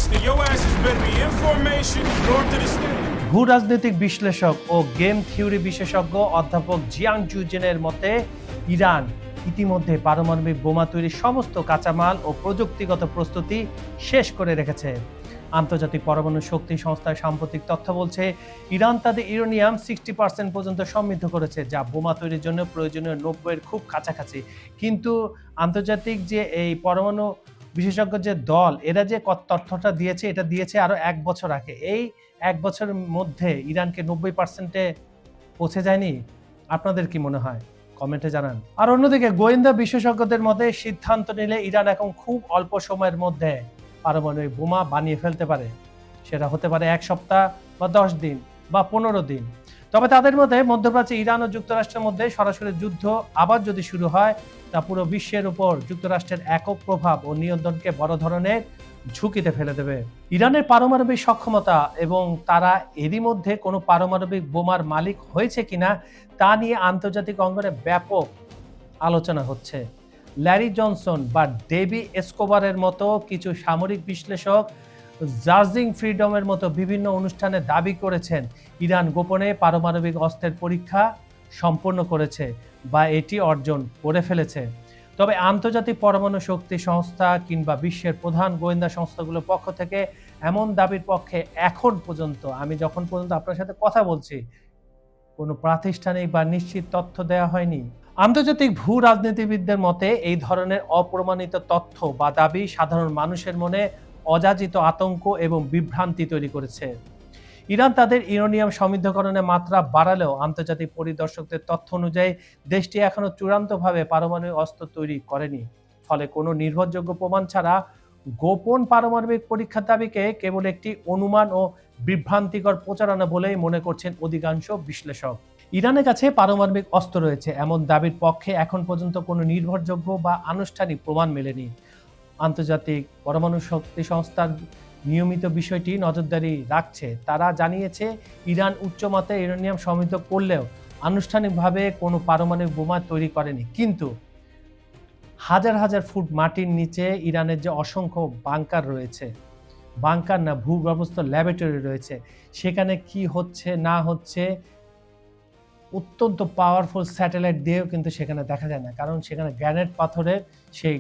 then your asses better be in formation north of the stadium. ভূ রাজনৈতিক বিশ্লেষক ও game theory বিশেষজ্ঞ অধ্যাপক জিয়াং জুজেনের মতে ইরান ইতিমধ্যে পারমাণবিক বোমা তৈরির সমস্ত কাঁচামাল ও প্রযুক্তিগত প্রস্তুতি শেষ করে রেখেছে। আন্তর্জাতিক পরমাণু শক্তি সংস্থার সাম্প্রতিক তথ্য বলছে ইরান তাদের ইউরেনিয়াম 60% পর্যন্ত সমৃদ্ধ করেছে, যা বোমা তৈরির জন্য প্রয়োজনীয় 90-এর খুব কাছাকাছি। কিন্তু আন্তর্জাতিক যে এই পরমাণু বিশেষজ্ঞ যে দল, এরা যে তথ্যটা দিয়েছে, এটা দিয়েছে আরো 1 বছর আগে। এই 1 বছরের মধ্যে ইরানকে 90%-এ পৌঁছে যায়নি? আপনাদের কি মনে হয়? কমেন্টে জানান। আর অন্যদিকে গোয়েন্দা বিশেষজ্ঞদের মতে সিদ্ধান্ত নিলে ইরান এখন খুব অল্প সময়ের মধ্যে পারমাণবিক বোমা বানিয়ে ফেলতে পারে। সেটা হতে পারে 1 সপ্তাহ বা 10 দিন বা 15 দিন। তবে তাদের মধ্যে মধ্যপ্রাচ্যে ইরান ও যুক্তরাষ্ট্রের মধ্যে সরাসরি যুদ্ধ আবার যদি শুরু হয়, তা পুরো বিশ্বের উপর যুক্তরাষ্ট্রের একক প্রভাব ও নিয়ন্ত্রণকে বড় ধরনের ঝুঁকিতে ফেলে দেবে। ইরানের পারমাণবিক সক্ষমতা এবং তারা এরই মধ্যে কোনো পারমাণবিক বোমার মালিক হয়েছে কিনা তা নিয়ে আন্তর্জাতিক অঙ্গনে ব্যাপক আলোচনা হচ্ছে। ল্যারি জনসন বা ডেভি এসকোবারের মতো কিছু সামরিক বিশ্লেষক জার্জিং ফ্রিডমের মতো বিভিন্ন অনুষ্ঠানে দাবি করেছেন ইরান গোপনে পারমাণবিক অস্ত্রের পরীক্ষা সম্পন্ন করেছে বা এটি অর্জন করে ফেলেছে। তবে আন্তর্জাতিক পরমাণু শক্তি সংস্থা কিংবা বিশ্বের প্রধান গোয়েন্দা সংস্থাগুলোর পক্ষ থেকে এমন দাবির পক্ষে এখন পর্যন্ত, আমি যখন পর্যন্ত আপনার সাথে কথা বলছি, কোনো প্রাতিষ্ঠানিক বা নিশ্চিত তথ্য দেওয়া হয়নি। আন্তর্জাতিক ভূ রাজনীতিবিদদের মতে এই ধরনের অপ্রমাণিত তথ্য বা দাবি সাধারণ মানুষের মনে অযাচিত আতঙ্ক এবং বিভ্রান্তি তৈরি করেছে। ইরান তাদের ইউরেনিয়াম সমৃদ্ধকরণের মাত্রা বাড়ালেও আন্তর্জাতিক পরিদর্শকদের তথ্য অনুযায়ী দেশটি এখনো চূড়ান্তভাবে পারমাণবিক অস্ত্র তৈরি করেনি। ফলে কোনো নির্ভরযোগ্য প্রমাণ ছাড়া গোপন পারমাণবিক পরীক্ষার দাবিকে কেবল একটি অনুমান ও বিভ্রান্তিকর প্রচারণা বলেই মনে করছেন অধিকাংশ বিশ্লেষক। ইরানের কাছে পারমাণবিক অস্ত্র রয়েছে এমন দাবির পক্ষে এখন পর্যন্ত কোনো নির্ভরযোগ্য বা আনুষ্ঠানিক প্রমাণ মেলেনি। আন্তর্জাতিক পরমাণু শক্তি সংস্থার নিয়মিত বিষয়টি নজরদারি রাখছে। তারা জানিয়েছে ইরান উচ্চমাত্রায় ইউরেনিয়াম সমৃদ্ধ করলেও আনুষ্ঠানিকভাবে কোনো পারমাণবিক বোমা তৈরি করেনি। কিন্তু হাজার হাজার ফুট মাটির নিচে ইরানের যে অসংখ্য বাংকার রয়েছে, বাংকার না, ভূগর্ভস্থ ল্যাবরেটরি রয়েছে, সেখানে কি হচ্ছে না হচ্ছে অত্যন্ত পাওয়ারফুল স্যাটেলাইট দিয়েও কিন্তু সেখানে দেখা যায় না, কারণ সেখানে গ্রানাইট পাথরের সেই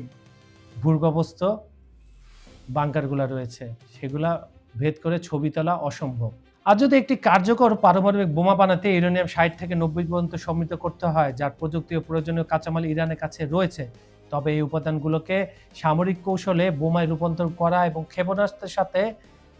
ভূগর্ভস্থ বাংকারগুলো রয়েছে, সেগুলা ভেদ করে ছবি তোলা অসম্ভব। আর যদি একটি কার্যকর পারমাণবিক বোমা বানাতে ইউরেনিয়াম 60 থেকে 90 পর্যন্ত সমৃদ্ধ করতে হয়, যার প্রযুক্তি ও প্রয়োজনীয় কাঁচামাল ইরানের কাছে রয়েছে, তবে এই উপাদানগুলোকে সামরিক কৌশলে বোমায় রূপান্তর করা এবং ক্ষেপণাস্ত্রের সাথে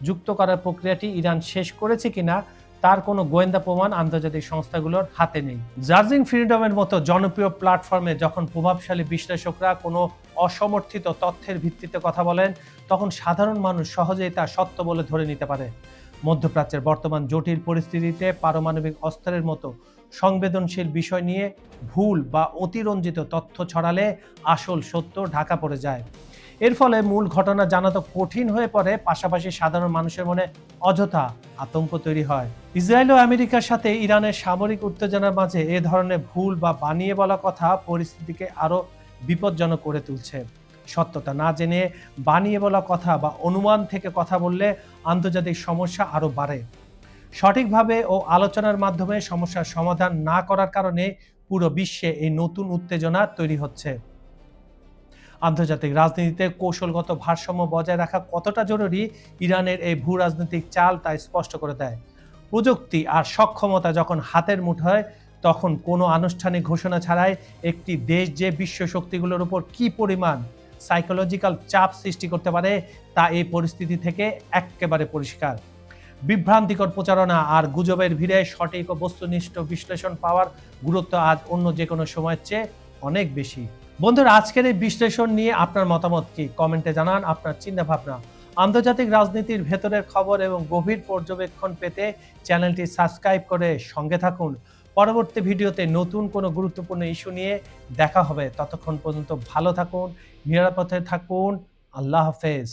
যুক্ত করার প্রক্রিয়াটি ইরান শেষ করেছে কিনা তার কোনো গোয়েন্দা প্রমাণ আন্তর্জাতিক সংস্থাগুলোর হাতে নেই। জার্জিং ফ্রিডমের মতো জনপ্রিয় প্ল্যাটফর্মে যখন প্রভাবশালী বিশ্লেষকরা কোনো অসমর্থিত তথ্যের ভিত্তিতে কথা বলেন, তখন সাধারণ মানুষ সহজেই তা সত্য বলে ধরে নিতে পারে। মধ্যপ্রাচ্যের বর্তমান জটিল পরিস্থিতিতে পারমাণবিক অস্ত্রের মতো সংবেদনশীল বিষয় নিয়ে ভুল বা অতিরঞ্জিত তথ্য ছড়ালে আসল সত্য ঢাকা পড়ে যায়। এর ফলে মূল ঘটনা জানা তো কঠিন হয়ে পড়ে, পাশাপাশি সাধারণ মানুষের মনে অযথা আতঙ্ক তৈরি হয়। ইসরায়েল ও আমেরিকার সাথে ইরানের সামরিক উত্তেজনার মাঝে এ ধরনের ভুল বা বানিয়ে বলা কথা পরিস্থিতিকে আরো বিপজ্জনক করে তুলছে। সত্যতা না জেনে বানিয়ে বলা কথা বা অনুমান থেকে কথা বললে আন্তর্জাতিক সমস্যা আরো বাড়ে। সঠিকভাবে ও আলোচনার মাধ্যমে সমস্যার সমাধান না করার কারণে পুরো বিশ্বে এই নতুন উত্তেজনা তৈরি হচ্ছে। আন্তর্জাতিক রাজনীতিতে কৌশলগত ভারসাম্য বজায় রাখা কতটা জরুরি ইরানের এই ভূ রাজনৈতিক চাল তা স্পষ্ট করে দেয়। প্রযুক্তি আর সক্ষমতা যখন হাতের মুঠোয়, তখন কোনো আনুষ্ঠানিক ঘোষণা ছাড়াই একটি দেশ যে বিশ্ব শক্তিগুলোর উপর কি পরিমাণ সাইকোলজিক্যাল চাপ সৃষ্টি করতে পারে তা এই পরিস্থিতি থেকে একেবারে পরিষ্কার। বিভ্রান্তিকর প্রচারণা আর গুজবের ভিড়ে সঠিক ও বস্তুনিষ্ঠ বিশ্লেষণ পাওয়ার গুরুত্ব আজ অন্য যে কোনো সময়ের চেয়ে অনেক বেশি। বন্ধুরা, আজকের এই বিশ্লেষণ নিয়ে আপনার মতামত কি? কমেন্টে জানান আপনার চিন্তা ভাবনা। আন্তর্জাতিক রাজনীতির ভেতরের খবর এবং গভীর পর্যবেক্ষণ পেতে চ্যানেলটি সাবস্ক্রাইব করে সঙ্গে থাকুন। পরবর্তী ভিডিওতে নতুন কোনো গুরুত্বপূর্ণ ইস্যু নিয়ে দেখা হবে। ততক্ষণ পর্যন্ত ভালো থাকুন, নিরাপদে থাকুন। আল্লাহ হাফেজ।